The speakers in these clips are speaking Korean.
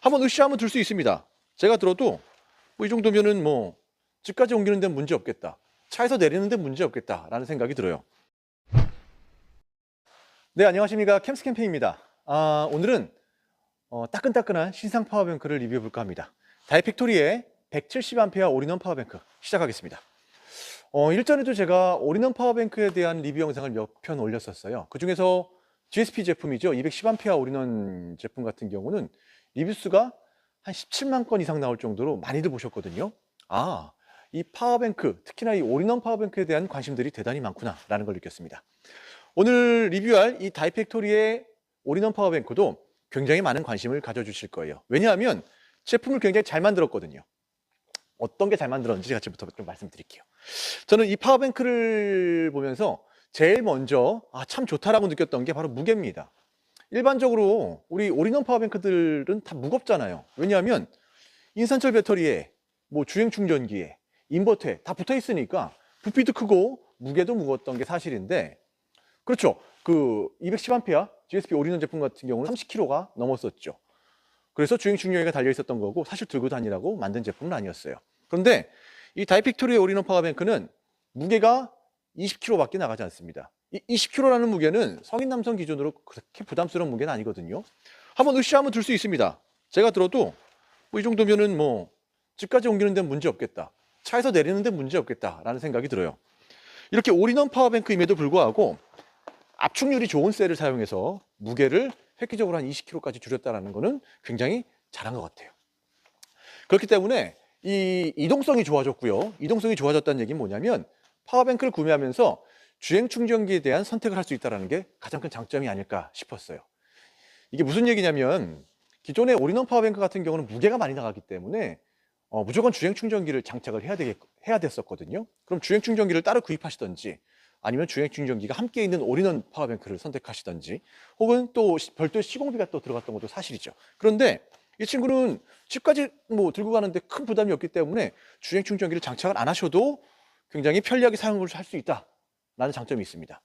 한번 으쌰하면 들 수 있습니다. 제가 들어도 뭐 이 정도면은 뭐 집까지 옮기는 데는 문제 없겠다. 차에서 내리는 데는 문제 없겠다라는 생각이 들어요. 네, 안녕하십니까. 캠스 캠핑입니다. 오늘은 따끈따끈한 신상 파워뱅크를 리뷰해 볼까 합니다. 다이팩토리의 170A 올인원 파워뱅크 시작하겠습니다. 일전에도 제가 올인원 파워뱅크에 대한 리뷰 영상을 몇 편 올렸었어요. 그 중에서 GSP 제품이죠. 210A 올인원 제품 같은 경우는 리뷰 수가 한 17만 건 이상 나올 정도로 많이들 보셨거든요. 이 파워뱅크, 특히나 이 올인원 파워뱅크에 대한 관심들이 대단히 많구나라는 걸 느꼈습니다. 오늘 리뷰할 이 다이팩토리의 올인원 파워뱅크도 굉장히 많은 관심을 가져주실 거예요. 왜냐하면 제품을 굉장히 잘 만들었거든요. 어떤 게 잘 만들었는지 제가 지금부터 좀 말씀드릴게요. 저는 이 파워뱅크를 보면서 제일 먼저 참 좋다라고 느꼈던 게 바로 무게입니다. 일반적으로 우리 올인원 파워뱅크들은 다 무겁잖아요. 왜냐하면 인산철 배터리에 뭐 주행 충전기에 인버터에 다 붙어 있으니까 부피도 크고 무게도 무거웠던 게 사실인데, 그렇죠. 그 210A GSP 올인원 제품 같은 경우는 30kg가 넘었었죠. 그래서 주행 충전기가 달려 있었던 거고 사실 들고 다니라고 만든 제품은 아니었어요. 그런데 이 다이팩토리의 올인원 파워뱅크는 무게가 20kg밖에 나가지 않습니다. 이 20kg라는 무게는 성인 남성 기준으로 그렇게 부담스러운 무게는 아니거든요. 한번 으쌰하면 들 수 있습니다. 제가 들어도 뭐 이 정도면은 뭐 집까지 옮기는 데는 문제 없겠다. 차에서 내리는 데는 문제 없겠다라는 생각이 들어요. 이렇게 올인원 파워뱅크임에도 불구하고 압축률이 좋은 셀을 사용해서 무게를 획기적으로 한 20kg까지 줄였다는 것은 굉장히 잘한 것 같아요. 그렇기 때문에 이 이동성이 좋아졌고요. 이동성이 좋아졌다는 얘기는 뭐냐면 파워뱅크를 구매하면서 주행 충전기에 대한 선택을 할 수 있다는 게 가장 큰 장점이 아닐까 싶었어요. 이게 무슨 얘기냐면 기존의 올인원 파워뱅크 같은 경우는 무게가 많이 나가기 때문에 무조건 주행 충전기를 장착을 해야 됐었거든요. 그럼 주행 충전기를 따로 구입하시던지 아니면 주행 충전기가 함께 있는 올인원 파워뱅크를 선택하시던지 혹은 또 별도의 시공비가 또 들어갔던 것도 사실이죠. 그런데 이 친구는 집까지 뭐 들고 가는데 큰 부담이 없기 때문에 주행 충전기를 장착을 안 하셔도 굉장히 편리하게 사용을 할 수 있다라는 장점이 있습니다.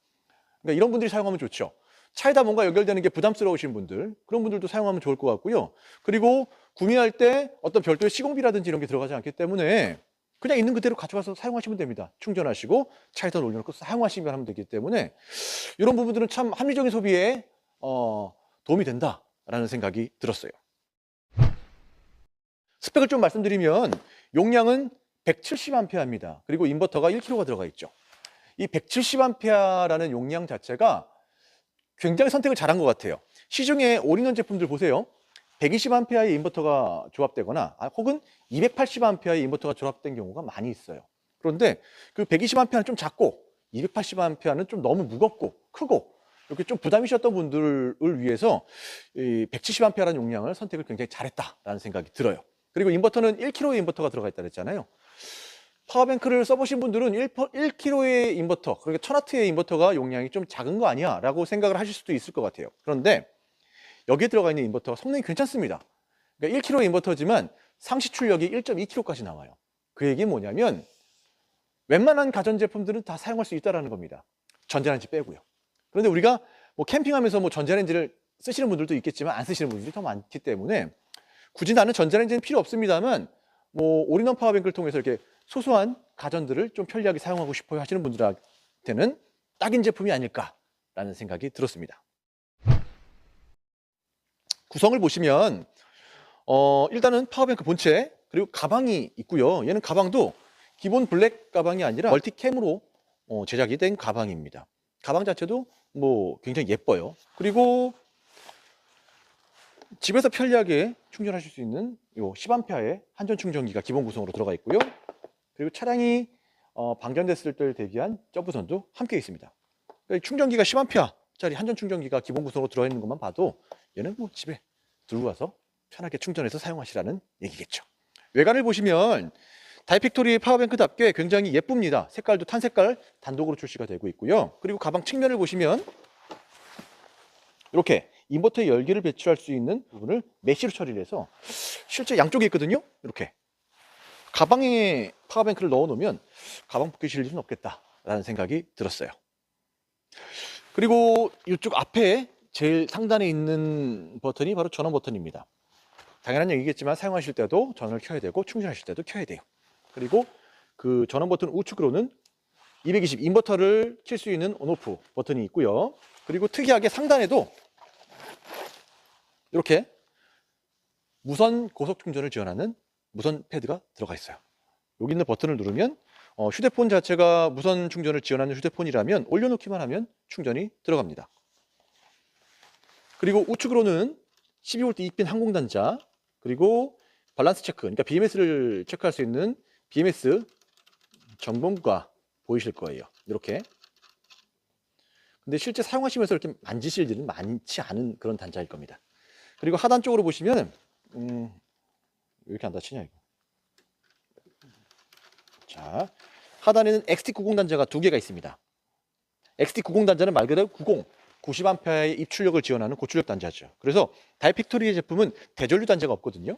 그러니까 이런 분들이 사용하면 좋죠. 차에다 뭔가 연결되는 게 부담스러우신 분들, 그런 분들도 사용하면 좋을 것 같고요. 그리고 구매할 때 어떤 별도의 시공비라든지 이런 게 들어가지 않기 때문에 그냥 있는 그대로 가져가서 사용하시면 됩니다. 충전하시고 차에다 올려놓고 사용하시면 하면 되기 때문에 이런 부분들은 참 합리적인 소비에 도움이 된다라는 생각이 들었어요. 스펙을 좀 말씀드리면 용량은 170A입니다. 그리고 인버터가 1kg가 들어가 있죠. 이 170A라는 용량 자체가 굉장히 선택을 잘한 것 같아요. 시중에 올인원 제품들 보세요. 120A의 인버터가 조합되거나 혹은 280A의 인버터가 조합된 경우가 많이 있어요. 그런데 그 120A는 좀 작고 280A는 좀 너무 무겁고 크고 이렇게 좀 부담이셨던 분들을 위해서 이 170A라는 용량을 선택을 굉장히 잘했다라는 생각이 들어요. 그리고 인버터는 1kg의 인버터가 들어가 있다 그랬잖아요. 파워뱅크를 써보신 분들은 1kg의 인버터, 그러니까 1000W의 인버터가 용량이 좀 작은 거 아니야? 라고 생각을 하실 수도 있을 것 같아요. 그런데 여기에 들어가 있는 인버터가 성능이 괜찮습니다. 그러니까 1kg의 인버터지만 상시 출력이 1.2kg까지 나와요. 그 얘기는 뭐냐면 웬만한 가전제품들은 다 사용할 수 있다는 겁니다. 전자레인지 빼고요. 그런데 우리가 뭐 캠핑하면서 뭐 전자레인지를 쓰시는 분들도 있겠지만 안 쓰시는 분들이 더 많기 때문에 굳이 나는 전자레인지는 필요 없습니다만 뭐 올인원 파워뱅크를 통해서 이렇게 소소한 가전들을 좀 편리하게 사용하고 싶어요 하시는 분들한테는 딱인 제품이 아닐까라는 생각이 들었습니다. 구성을 보시면 일단은 파워뱅크 본체 그리고 가방이 있고요. 얘는 가방도 기본 블랙 가방이 아니라 멀티캠으로 제작이 된 가방입니다. 가방 자체도 뭐 굉장히 예뻐요. 그리고 집에서 편리하게 충전하실 수 있는 요 10A의 한전 충전기가 기본 구성으로 들어가 있고요. 그리고 차량이 방전됐을 때를 대비한 점프선도 함께 있습니다. 그러니까 충전기가 10A짜리 한전 충전기가 기본 구성으로 들어있는 것만 봐도 얘는 뭐 집에 들고 가서 편하게 충전해서 사용하시라는 얘기겠죠. 외관을 보시면 다이팩토리 파워뱅크답게 굉장히 예쁩니다. 색깔도 탄 색깔 단독으로 출시가 되고 있고요. 그리고 가방 측면을 보시면 이렇게 인버터의 열기를 배출할 수 있는 부분을 메쉬로 처리를 해서 실제 양쪽에 있거든요. 이렇게 가방에 파워뱅크를 넣어 놓으면 가방 벗기실 일은 없겠다라는 생각이 들었어요. 그리고 이쪽 앞에 제일 상단에 있는 버튼이 바로 전원 버튼입니다. 당연한 얘기겠지만 사용하실 때도 전원을 켜야 되고 충전하실 때도 켜야 돼요. 그리고 그 전원 버튼 우측으로는 220 인버터를 킬 수 있는 온오프 버튼이 있고요. 그리고 특이하게 상단에도 이렇게 무선 고속 충전을 지원하는 무선 패드가 들어가 있어요. 여기 있는 버튼을 누르면 휴대폰 자체가 무선 충전을 지원하는 휴대폰이라면 올려놓기만 하면 충전이 들어갑니다. 그리고 우측으로는 12V 2핀 항공단자, 그리고 밸런스 체크, 그러니까 BMS를 체크할 수 있는 BMS 점검과 보이실 거예요. 이렇게. 근데 실제 사용하시면서 이렇게 만지실 일은 많지 않은 그런 단자일 겁니다. 그리고 하단 쪽으로 보시면 왜 이렇게 안 닫히냐 이거. 자, 하단에는 XT90 단자가 두 개가 있습니다. XT90 단자는 말 그대로 90A의 입출력을 지원하는 고출력 단자죠. 그래서 다이팩토리의 제품은 대전류 단자가 없거든요.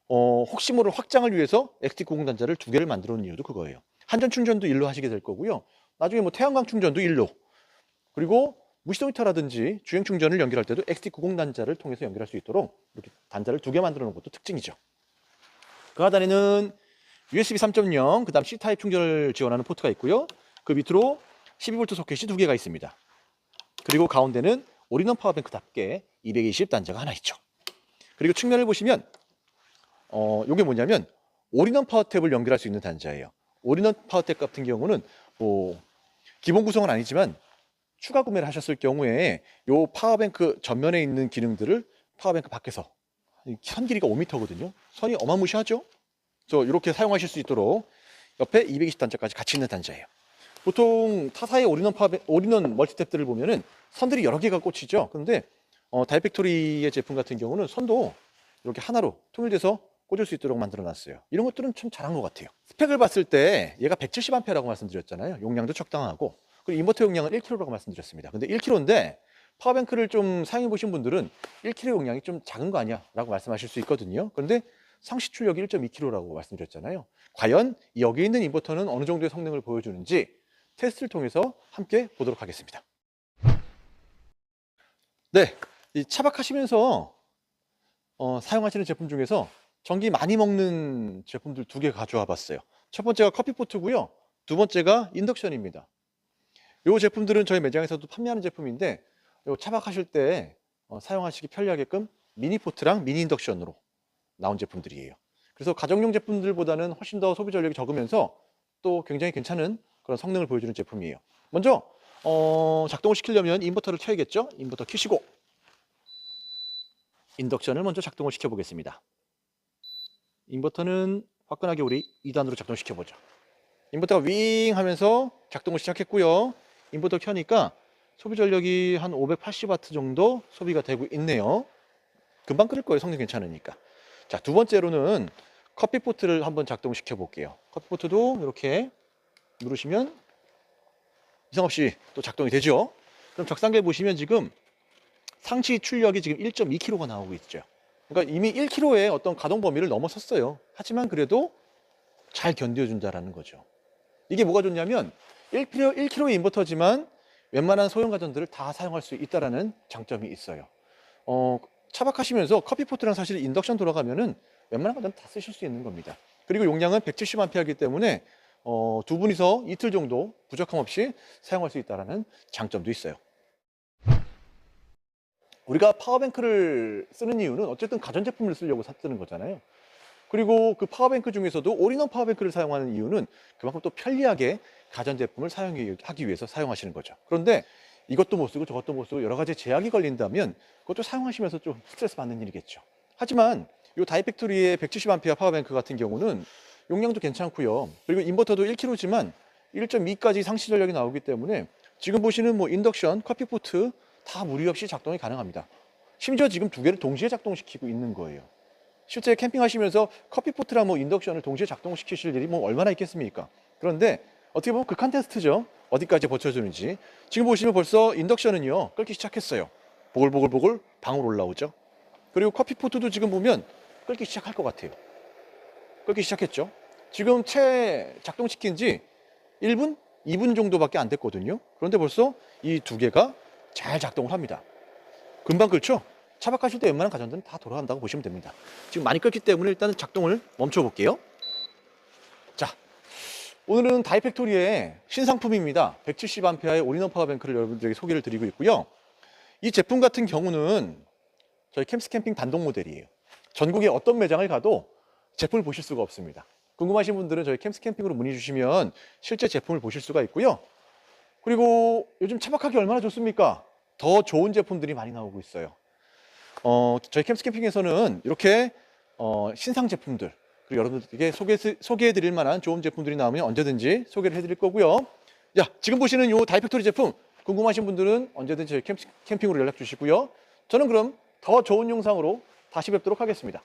혹시 모를 확장을 위해서 XT90 단자를 두 개를 만들어 놓은 이유도 그거예요. 한전 충전도 일로 하시게 될 거고요. 나중에 뭐 태양광 충전도 일로. 그리고 무시동 히터라든지 주행 충전을 연결할 때도 XT90 단자를 통해서 연결할 수 있도록 이렇게 단자를 두 개 만들어 놓은 것도 특징이죠. 그 하단에는 USB 3.0, 그 다음 C타입 충전을 지원하는 포트가 있고요. 그 밑으로 12V 소켓이 두 개가 있습니다. 그리고 가운데는 올인원 파워뱅크답게 220 단자가 하나 있죠. 그리고 측면을 보시면 이게 뭐냐면 올인원 파워탭을 연결할 수 있는 단자예요. 올인원 파워탭 같은 경우는 뭐 기본 구성은 아니지만 추가 구매를 하셨을 경우에 이 파워뱅크 전면에 있는 기능들을 파워뱅크 밖에서 선 길이가 5m거든요. 선이 어마무시하죠. 그래서 이렇게 사용하실 수 있도록 옆에 220 단자까지 같이 있는 단자예요. 보통 타사의 올인원 멀티탭들을 보면은 선들이 여러 개가 꽂히죠. 그런데 다이팩토리의 제품 같은 경우는 선도 이렇게 하나로 통일돼서 꽂을 수 있도록 만들어 놨어요. 이런 것들은 참 잘한 것 같아요. 스펙을 봤을 때 얘가 170A라고 말씀드렸잖아요. 용량도 적당하고, 그리고 인버터 용량은 1kg라고 말씀드렸습니다. 근데 1kg인데 파워뱅크를 좀 사용해 보신 분들은 1kg 용량이 좀 작은 거 아니야 라고 말씀하실 수 있거든요. 그런데 상시 출력이 1.2kg라고 말씀드렸잖아요. 과연 여기 있는 인버터는 어느 정도의 성능을 보여주는지 테스트를 통해서 함께 보도록 하겠습니다. 네, 이 차박하시면서 사용하시는 제품 중에서 전기 많이 먹는 제품들 두 개 가져와 봤어요. 첫 번째가 커피포트고요. 두 번째가 인덕션입니다. 이 제품들은 저희 매장에서도 판매하는 제품인데 차박하실 때 사용하시기 편리하게끔 미니포트랑 미니 인덕션으로 나온 제품들이에요. 그래서 가정용 제품들보다는 훨씬 더 소비 전력이 적으면서 또 굉장히 괜찮은 그런 성능을 보여주는 제품이에요. 먼저 작동을 시키려면 인버터를 켜야겠죠. 인버터 켜시고 인덕션을 먼저 작동을 시켜 보겠습니다. 인버터는 화끈하게 우리 2단으로 작동시켜 보죠. 인버터가 윙 하면서 작동을 시작했고요. 인버터 켜니까 소비 전력이 한 580W 정도 소비가 되고 있네요. 금방 끓을 거예요. 성능 괜찮으니까. 자, 두 번째로는 커피포트를 한번 작동시켜 볼게요. 커피포트도 이렇게 누르시면 이상 없이 또 작동이 되죠. 그럼 적상기에 보시면 지금 상시 출력이 지금 1.2kg가 나오고 있죠. 그러니까 이미 1kg의 어떤 가동 범위를 넘어섰어요. 하지만 그래도 잘 견뎌준다라는 거죠. 이게 뭐가 좋냐면 1kg의 인버터지만 웬만한 소형 가전들을 다 사용할 수 있다라는 장점이 있어요. 차박하시면서 커피포트랑 사실 인덕션 돌아가면은 웬만한 가전 다 쓰실 수 있는 겁니다. 그리고 용량은 170A이기 때문에 두 분이서 이틀 정도 부족함 없이 사용할 수 있다는 장점도 있어요. 우리가 파워뱅크를 쓰는 이유는 어쨌든 가전제품을 쓰려고 쓰는 거잖아요. 그리고 그 파워뱅크 중에서도 올인원 파워뱅크를 사용하는 이유는 그만큼 또 편리하게 가전제품을 사용하기 위해서 사용하시는 거죠. 그런데 이것도 못 쓰고 저것도 못 쓰고 여러 가지 제약이 걸린다면 그것도 사용하시면서 좀 스트레스 받는 일이겠죠. 하지만 이 다이팩토리의 170A 파워뱅크 같은 경우는 용량도 괜찮고요. 그리고 인버터도 1kg지만 1.2까지 상시 전력이 나오기 때문에 지금 보시는 뭐 인덕션, 커피포트 다 무리 없이 작동이 가능합니다. 심지어 지금 두 개를 동시에 작동시키고 있는 거예요. 실제 캠핑하시면서 커피포트랑 뭐 인덕션을 동시에 작동시키실 일이 뭐 얼마나 있겠습니까? 그런데 어떻게 보면 극한 테스트죠. 어디까지 버텨주는지. 지금 보시면 벌써 인덕션은요 끓기 시작했어요. 보글보글보글 방울 올라오죠. 그리고 커피포트도 지금 보면 끓기 시작할 것 같아요. 끓기 시작했죠. 지금 채 작동시킨 지 1분? 2분 정도밖에 안 됐거든요. 그런데 벌써 이 두 개가 잘 작동을 합니다. 금방 끓죠? 차박하실 때 웬만한 가전들은 다 돌아간다고 보시면 됩니다. 지금 많이 끓기 때문에 일단은 작동을 멈춰 볼게요. 자, 오늘은 다이팩토리의 신상품입니다. 170A의 올인원 파워뱅크를 여러분들에게 소개를 드리고 있고요. 이 제품 같은 경우는 저희 캠스캠핑 단독 모델이에요. 전국에 어떤 매장을 가도 제품을 보실 수가 없습니다. 궁금하신 분들은 저희 캠스캠핑으로 문의 주시면 실제 제품을 보실 수가 있고요. 그리고 요즘 차박하기 얼마나 좋습니까? 더 좋은 제품들이 많이 나오고 있어요. 저희 캠스캠핑에서는 이렇게 신상 제품들, 그리고 여러분들에게 소개해드릴 만한 좋은 제품들이 나오면 언제든지 소개를 해드릴 거고요. 자, 지금 보시는 이 다이팩토리 제품 궁금하신 분들은 언제든지 저희 캠핑으로 연락 주시고요. 저는 그럼 더 좋은 영상으로 다시 뵙도록 하겠습니다.